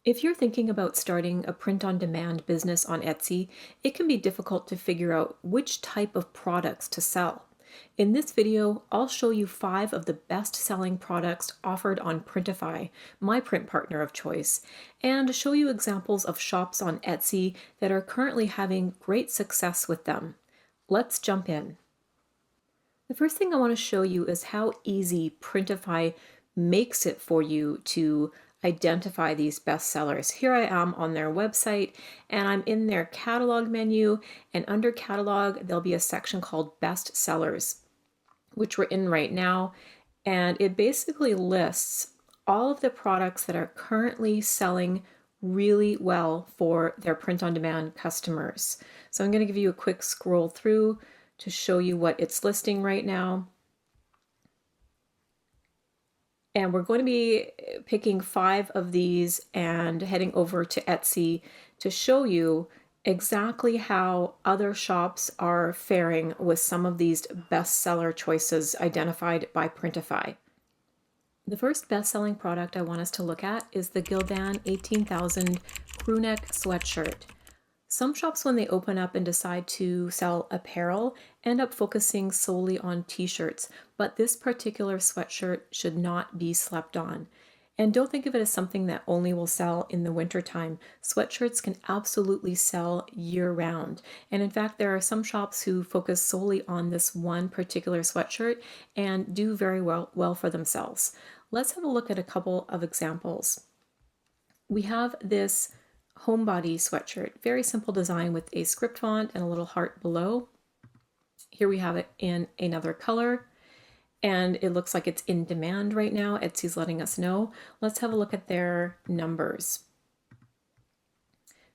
If you're thinking about starting a print-on-demand business on Etsy, it can be difficult to figure out which type of products to sell. In this video, I'll show you 5 of the best-selling products offered on Printify, my print partner of choice, and show you examples of shops on Etsy that are currently having great success with them. Let's jump in. The first thing I want to show you is how easy Printify makes it for you to identify these bestsellers. Here I am on their website and I'm in their catalog menu, and under catalog there'll be a section called bestsellers, which we're in right now, and it basically lists all of the products that are currently selling really well for their print-on-demand customers. So I'm going to give you a quick scroll through to show you what it's listing right now. And we're going to be picking 5 of these and heading over to Etsy to show you exactly how other shops are faring with some of these bestseller choices identified by Printify. The first best-selling product I want us to look at is the Gildan 18,000 crewneck sweatshirt. Some shops, when they open up and decide to sell apparel, end up focusing solely on t-shirts, but this particular sweatshirt should not be slept on. And don't think of it as something that only will sell in the wintertime. Sweatshirts can absolutely sell year-round. And in fact, there are some shops who focus solely on this one particular sweatshirt and do very well for themselves. Let's have a look at a couple of examples. We have this homebody sweatshirt, very simple design with a script font and a little heart below. Here we have it in another color, and it looks like it's in demand right now. Etsy's letting us know. Let's have a look at their numbers.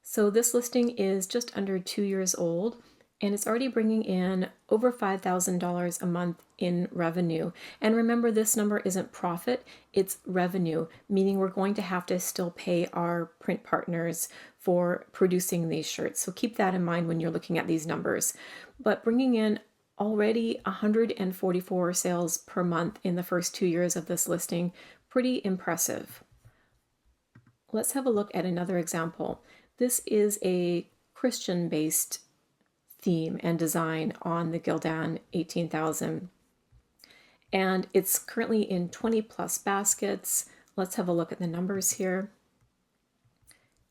So this listing is just under 2 years old, and it's already bringing in over $5,000 a month in revenue. And remember, this number isn't profit, it's revenue, meaning we're going to have to still pay our print partners for producing these shirts. So keep that in mind when you're looking at these numbers. But bringing in already 144 sales per month in the first 2 years of this listing, pretty impressive. Let's have a look at another example. This is a Christian-based theme and design on the Gildan 18,000. And it's currently in 20 plus baskets. Let's have a look at the numbers here.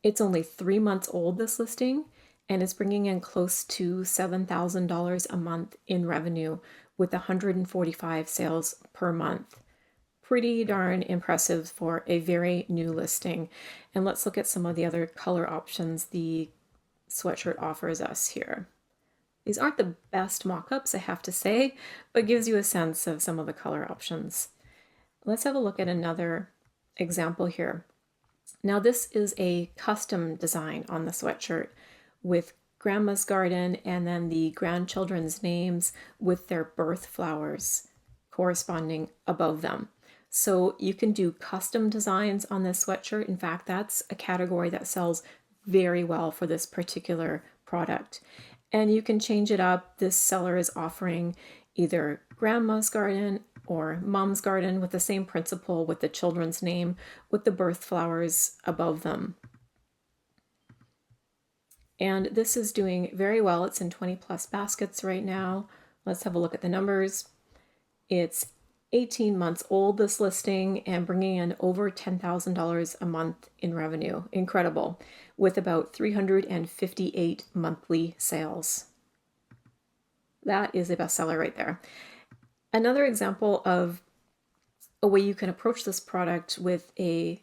It's only 3 months old, this listing, and it's bringing in close to $7,000 a month in revenue with 145 sales per month. Pretty darn impressive for a very new listing. And let's look at some of the other color options the sweatshirt offers us here. These aren't the best mock-ups, I have to say, but gives you a sense of some of the color options. Let's have a look at another example here. Now this is a custom design on the sweatshirt with Grandma's Garden and then the grandchildren's names with their birth flowers corresponding above them. So you can do custom designs on this sweatshirt. In fact, that's a category that sells very well for this particular product. And you can change it up. This seller is offering either Grandma's Garden or Mom's Garden with the same principle with the children's name with the birth flowers above them. And this is doing very well. It's in 20 plus baskets right now. Let's have a look at the numbers. It's 18 months old, this listing, and bringing in over $10,000 a month in revenue. Incredible, with about 358 monthly sales. That is a bestseller right there. Another example of a way you can approach this product with a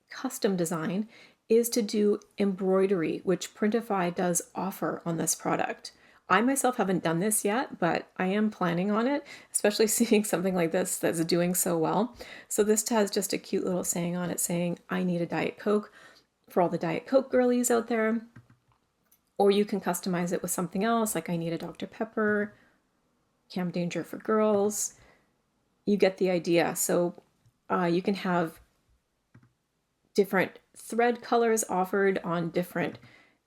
custom design is to do embroidery, which Printify does offer on this product. I myself haven't done this yet, but I am planning on it, especially seeing something like this that's doing so well. So this has just a cute little saying on it saying, "I need a Diet Coke," for all the Diet Coke girlies out there. Or you can customize it with something else, like "I need a Dr. Pepper," "Camp Danger for girls." You get the idea. So you can have different thread colors offered on different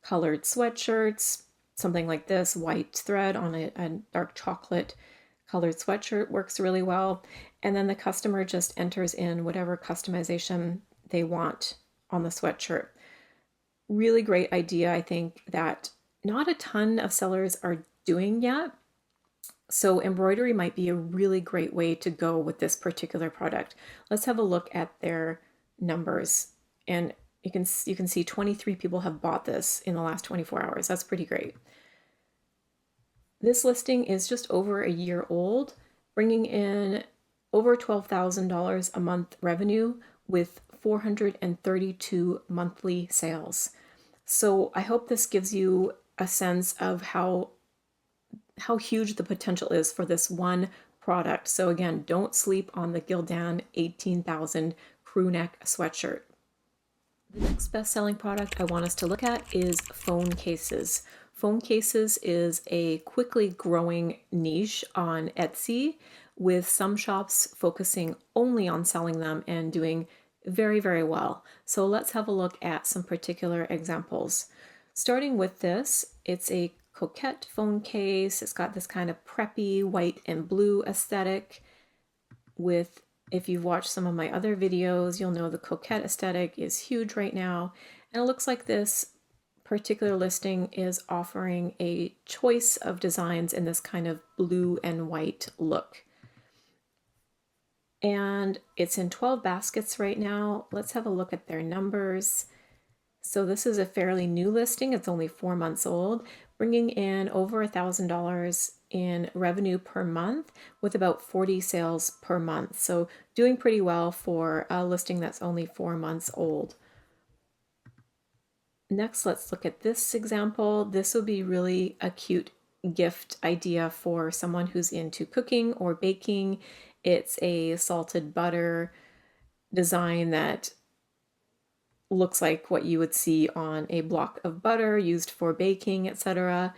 colored sweatshirts. Something like this, white thread on a dark chocolate colored sweatshirt works really well. And then the customer just enters in whatever customization they want on the sweatshirt. Really great idea, I think, that not a ton of sellers are doing yet. So embroidery might be a really great way to go with this particular product. Let's have a look at their numbers. And you can see 23 people have bought this in the last 24 hours. That's pretty great. This listing is just over a year old, bringing in over $12,000 a month revenue with 432 monthly sales. So I hope this gives you a sense of how huge the potential is for this one product. So again, don't sleep on the Gildan 18,000 crew neck sweatshirt. The next best-selling product I want us to look at is phone cases. Phone cases is a quickly growing niche on Etsy, with some shops focusing only on selling them and doing very, very well. So let's have a look at some particular examples. Starting with this, it's a coquette phone case. It's got this kind of preppy white and blue aesthetic with, if you've watched some of my other videos, you'll know the coquette aesthetic is huge right now. And it looks like this particular listing is offering a choice of designs in this kind of blue and white look. And it's in 12 baskets right now. Let's have a look at their numbers. So this is a fairly new listing. It's only 4 months old, bringing in over $1,000 in revenue per month with about 40 sales per month. So doing pretty well for a listing that's only 4 months old. Next, let's look at this example. This would be really a cute gift idea for someone who's into cooking or baking. It's a salted butter design that looks like what you would see on a block of butter used for baking, etc.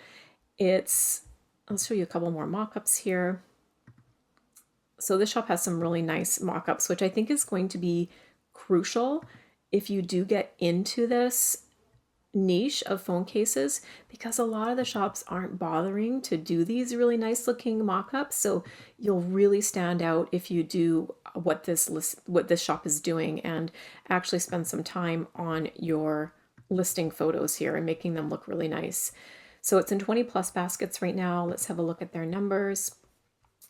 I'll show you a couple more mock-ups here. So this shop has some really nice mock-ups, which I think is going to be crucial if you do get into this niche of phone cases, because a lot of the shops aren't bothering to do these really nice looking mock-ups. So you'll really stand out if you do what this shop is doing and actually spend some time on your listing photos here and making them look really nice. So it's in 20 plus baskets right now. Let's have a look at their numbers.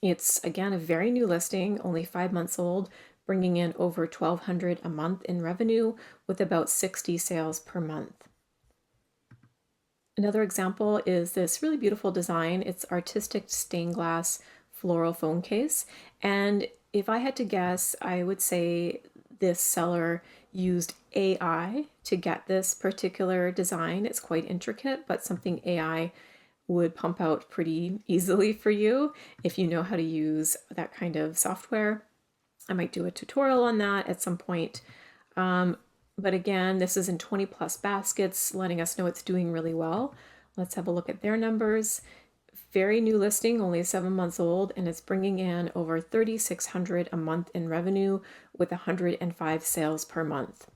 It's again a very new listing, only 5 months old, bringing in over $1,200 a month in revenue with about 60 sales per month. Another example is this really beautiful design. It's artistic stained glass floral phone case. And if I had to guess, I would say this seller used AI to get this particular design. It's quite intricate, but something AI would pump out pretty easily for you if you know how to use that kind of software. I might do a tutorial on that at some point. But again, this is in 20 plus baskets, letting us know it's doing really well. Let's have a look at their numbers. Very new listing, only 7 months old, and it's bringing in over $3,600 a month in revenue with 105 sales per month.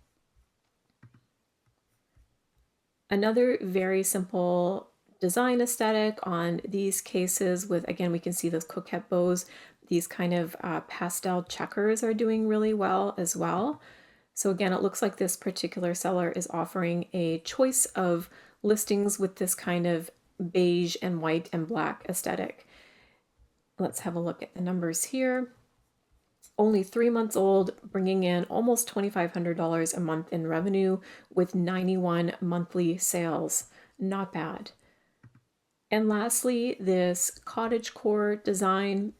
Another very simple design aesthetic on these cases with, again, we can see those coquette bows. These kind of pastel checkers are doing really well as well. So again, it looks like this particular seller is offering a choice of listings with this kind of beige and white and black aesthetic. Let's have a look at the numbers here. Only 3 months old, bringing in almost $2,500 a month in revenue with 91 monthly sales. Not bad. And lastly, this cottagecore design.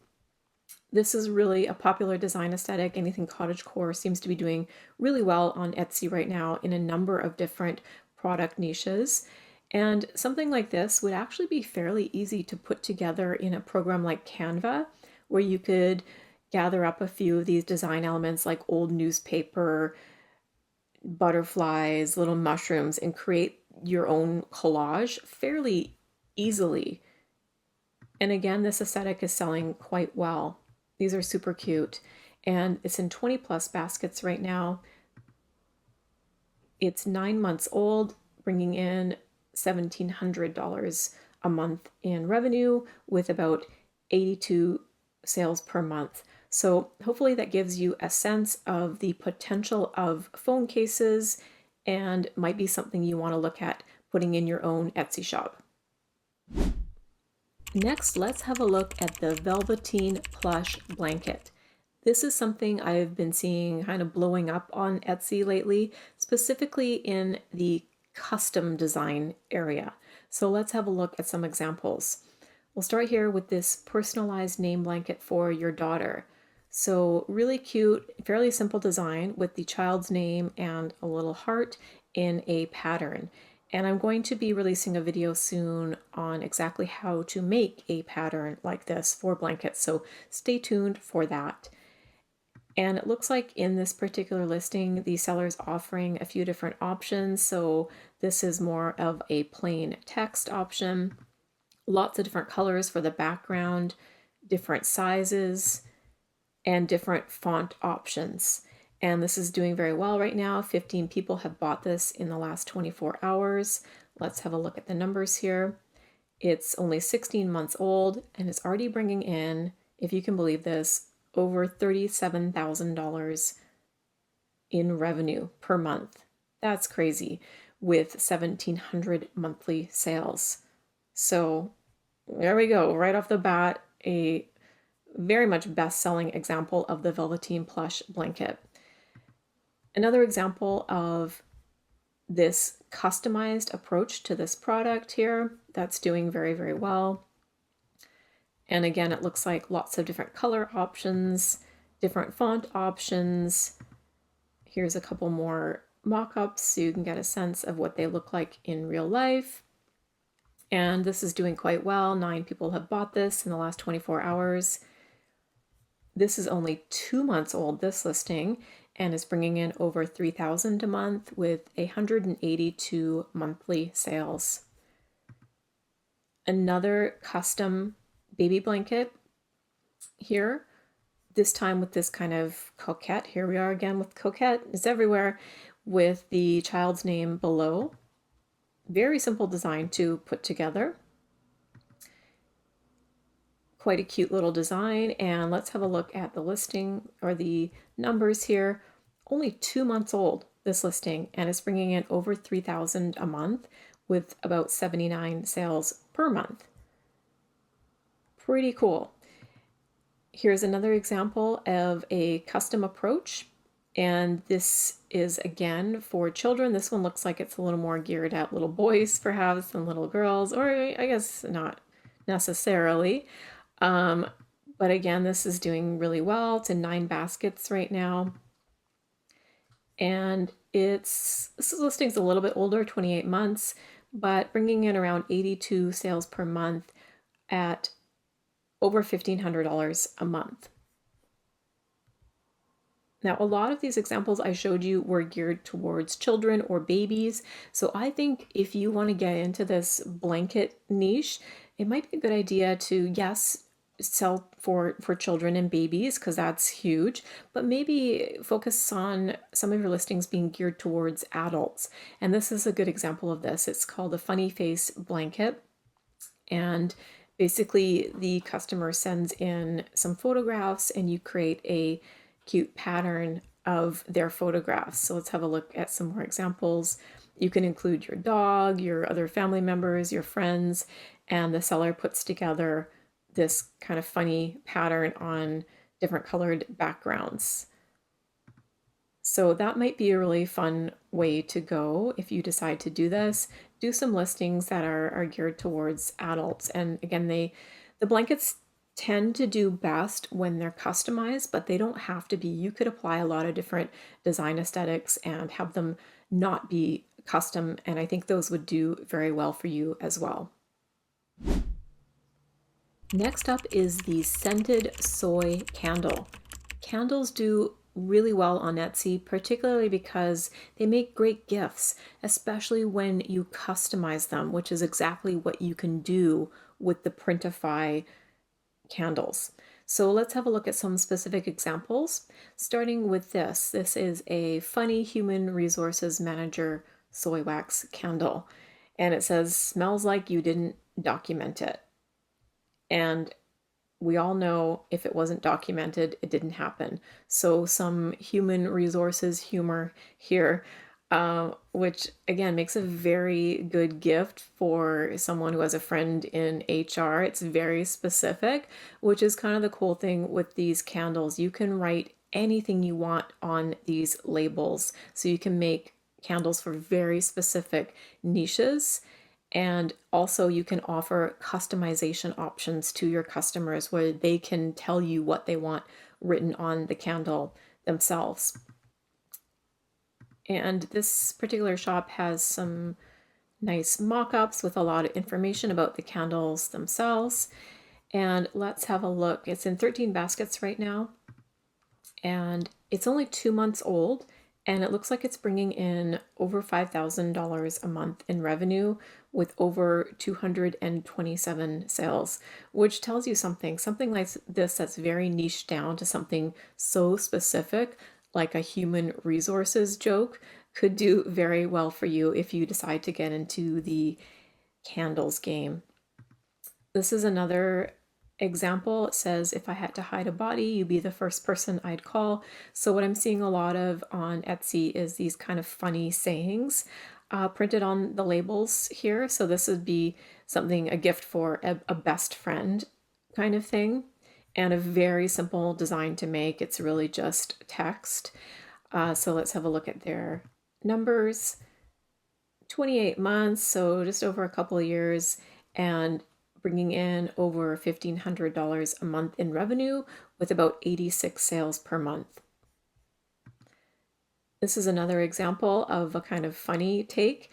This is really a popular design aesthetic. Anything cottagecore seems to be doing really well on Etsy right now in a number of different product niches. And something like this would actually be fairly easy to put together in a program like Canva, where you could gather up a few of these design elements like old newspaper, butterflies, little mushrooms, and create your own collage fairly easily. And again, this aesthetic is selling quite well. These are super cute, and it's in 20 plus baskets right now. It's 9 months old, bringing in $1,700 a month in revenue with about 82 sales per month. So hopefully that gives you a sense of the potential of phone cases and might be something you want to look at putting in your own Etsy shop. Next, let's have a look at the Velveteen plush blanket. This is something I've been seeing kind of blowing up on Etsy lately, specifically in the custom design area. So let's have a look at some examples. We'll start here with this personalized name blanket for your daughter. So really cute, fairly simple design with the child's name and a little heart in a pattern. And I'm going to be releasing a video soon on exactly how to make a pattern like this for blankets, so stay tuned for that. And it looks like in this particular listing, the seller's offering a few different options. So this is more of a plain text option, lots of different colors for the background, different sizes, and different font options. And this is doing very well right now. 15 people have bought this in the last 24 hours. Let's have a look at the numbers here. It's only 16 months old and it's already bringing in, if you can believe this, over $37,000 in revenue per month. That's crazy, with 1,700 monthly sales. So there we go, right off the bat, a very much best-selling example of the Velveteen plush blanket. Another example of this customized approach to this product here that's doing very, very well. And again, it looks like lots of different color options, different font options. Here's a couple more mock-ups so you can get a sense of what they look like in real life. And this is doing quite well. 9 people have bought this in the last 24 hours. This is only 2 months old, this listing, and is bringing in over $3,000 a month with 182 monthly sales. Another custom baby blanket here, this time with this kind of coquette. Here we are again with coquette. It's everywhere with the child's name below. Very simple design to put together. Quite a cute little design. And let's have a look at the listing or the numbers here. Only 2 months old, this listing, and it's bringing in over $3,000 a month with about 79 sales per month. Pretty cool. Here's another example of a custom approach, and this is again for children. This one looks like it's a little more geared at little boys perhaps than little girls, or I guess not necessarily. But again, this is doing really well. It's in 9 baskets right now. And this listing's a little bit older, 28 months, but bringing in around 82 sales per month at over $1,500 a month. Now, a lot of these examples I showed you were geared towards children or babies. So I think if you want to get into this blanket niche, it might be a good idea to, yes, sell for children and babies because that's huge, but maybe focus on some of your listings being geared towards adults. And this is a good example of this. It's called a funny face blanket. And basically the customer sends in some photographs and you create a cute pattern of their photographs. So let's have a look at some more examples. You can include your dog, your other family members, your friends, and the seller puts together this kind of funny pattern on different colored backgrounds. So that might be a really fun way to go if you decide to do this. Do some listings that are geared towards adults. And again, the blankets tend to do best when they're customized, but they don't have to be. You could apply a lot of different design aesthetics and have them not be custom, and I think those would do very well for you as well. Next up is the scented soy candle. Candles do really well on Etsy, particularly because they make great gifts, especially when you customize them, which is exactly what you can do with the Printify candles. So let's have a look at some specific examples, starting with this. This is a funny human resources manager soy wax candle, and it says, "Smells like you didn't document it." And we all know if it wasn't documented, it didn't happen. So some human resources humor here. which again makes a very good gift for someone who has a friend in HR. It's very specific, which is kind of the cool thing with these candles. You can write anything you want on these labels. So you can make candles for very specific niches. And also, you can offer customization options to your customers where they can tell you what they want written on the candle themselves. And this particular shop has some nice mock-ups with a lot of information about the candles themselves. And let's have a look. It's in 13 baskets right now, and it's only 2 months old, and it looks like it's bringing in over $5,000 a month in revenue with over 227 sales, which tells you something like this that's very niche down to something so specific, like a human resources joke, could do very well for you if you decide to get into the candles game. This is another example. It says, if I had to hide a body, you'd be the first person I'd call. So what I'm seeing a lot of on Etsy is these kind of funny sayings printed on the labels here. So this would be something, a gift for a best friend kind of thing, and a very simple design to make. It's really just text. So let's have a look at their numbers. 28 months, so just over a couple of years, and bringing in over $1,500 a month in revenue with about 86 sales per month. This is another example of a kind of funny take.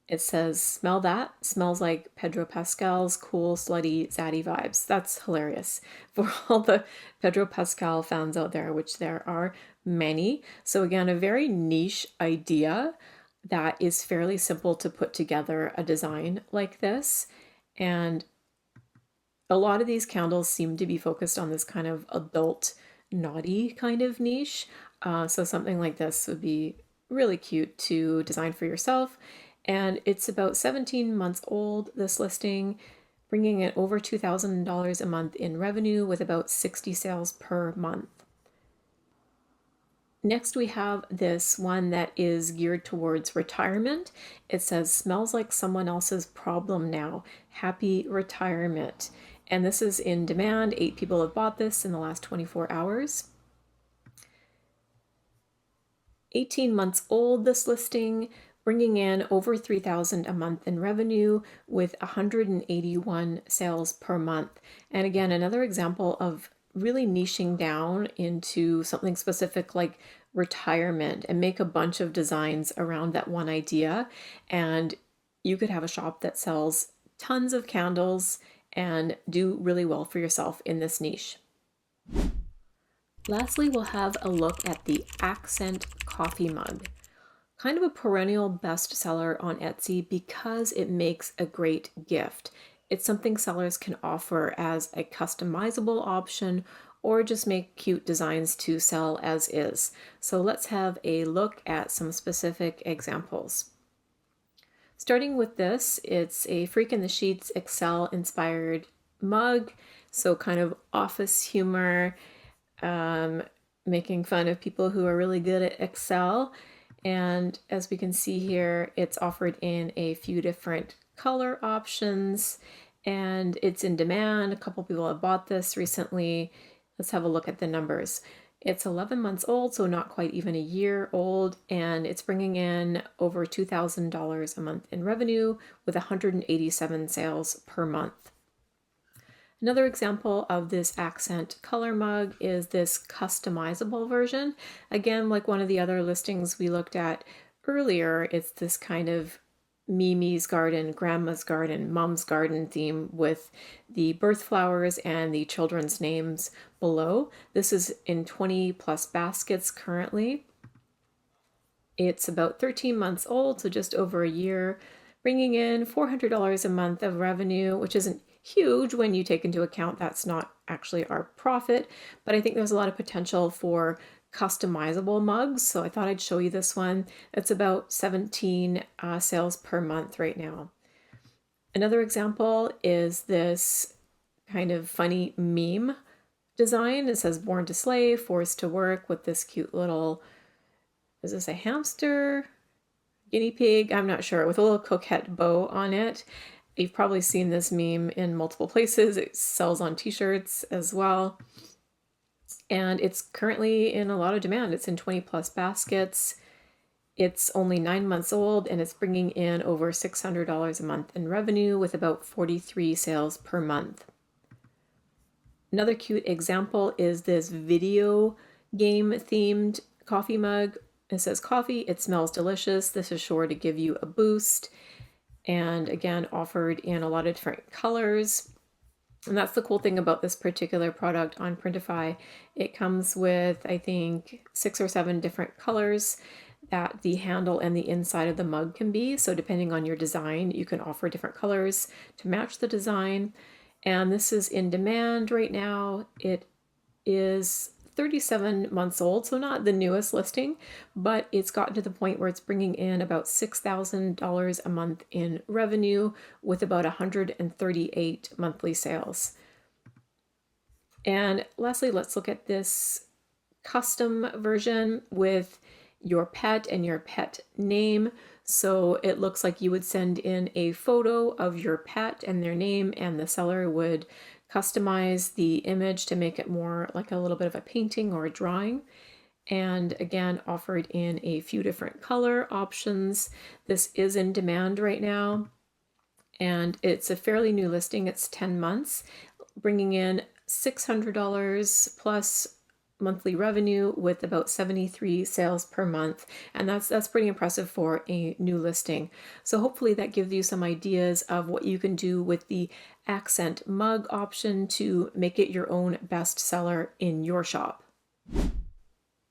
It says, smell that, smells like Pedro Pascal's cool, slutty, zaddy vibes. That's hilarious for all the Pedro Pascal fans out there, which there are many. So again, a very niche idea that is fairly simple to put together a design like this. And a lot of these candles seem to be focused on this kind of adult, naughty kind of niche. So something like this would be really cute to design for yourself. And it's about 17 months old, this listing, bringing in over $2,000 a month in revenue with about 60 sales per month. Next, we have this one that is geared towards retirement. It says, smells like someone else's problem now. Happy retirement. And this is in demand. 8 people have bought this in the last 24 hours. 18 months old, this listing, bringing in over $3,000 a month in revenue with 181 sales per month. And again, another example of really niching down into something specific like retirement and make a bunch of designs around that one idea. And you could have a shop that sells tons of candles and do really well for yourself in this niche. Lastly, we'll have a look at the accent coffee mug. Kind of a perennial bestseller on Etsy because it makes a great gift. It's something sellers can offer as a customizable option or just make cute designs to sell as is. So let's have a look at some specific examples. Starting with this, it's a Freak in the Sheets Excel inspired mug. So kind of office humor, making fun of people who are really good at Excel. And as we can see here, it's offered in a few different color options and it's in demand. A couple people have bought this recently. Let's have a look at the numbers. It's 11 months old, so not quite even a year old, and it's bringing in over $2,000 a month in revenue with 187 sales per month. Another example of this accent color mug is this customizable version. Again, like one of the other listings we looked at earlier, it's this kind of Mimi's garden, grandma's garden, mom's garden theme with the birth flowers and the children's names below. This is in 20 plus baskets currently. It's about 13 months old, so just over a year, bringing in $400 a month of revenue, which isn't huge when you take into account that's not actually our profit, but I think there's a lot of potential for customizable mugs, so I thought I'd show you this one. It's about 17 sales per month right now. Another example is this kind of funny meme design. It says born to slave, forced to work, with this cute little, is this a hamster? guinea pig, I'm not sure, with a little coquette bow on it. You've probably seen this meme in multiple places. It sells on t-shirts as well. And it's currently in a lot of demand. It's in 20 plus baskets. It's only 9 months old and it's bringing in over $600 a month in revenue with about 43 sales per month. Another cute example is this video game themed coffee mug. It says coffee, it smells delicious. This is sure to give you a boost. And again, offered in a lot of different colors. And that's the cool thing about this particular product on Printify. It comes with, I think, 6 or 7 different colors that the handle and the inside of the mug can be. So depending on your design, you can offer different colors to match the design. And this is in demand right now. It is 37 months old, so not the newest listing, but it's gotten to the point where it's bringing in about $6,000 a month in revenue with about 138 monthly sales. And lastly, let's look at this custom version with your pet and your pet name. So it looks like you would send in a photo of your pet and their name, and the seller would customize the image to make it more like a little bit of a painting or a drawing. And again, offered in a few different color options. This is in demand right now, and it's a fairly new listing. It's 10 months, bringing in $600 plus monthly revenue with about 73 sales per month, and that's pretty impressive for a new listing. So hopefully that gives you some ideas of what you can do with the accent mug option to make it your own bestseller in your shop.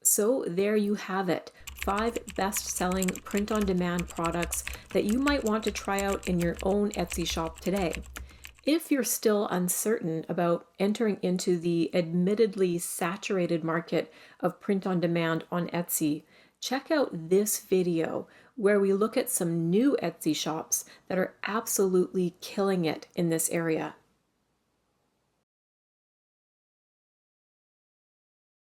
So there you have it, 5 best-selling print-on-demand products that you might want to try out in your own Etsy shop today. If you're still uncertain about entering into the admittedly saturated market of print-on-demand on Etsy, check out this video where we look at some new Etsy shops that are absolutely killing it in this area.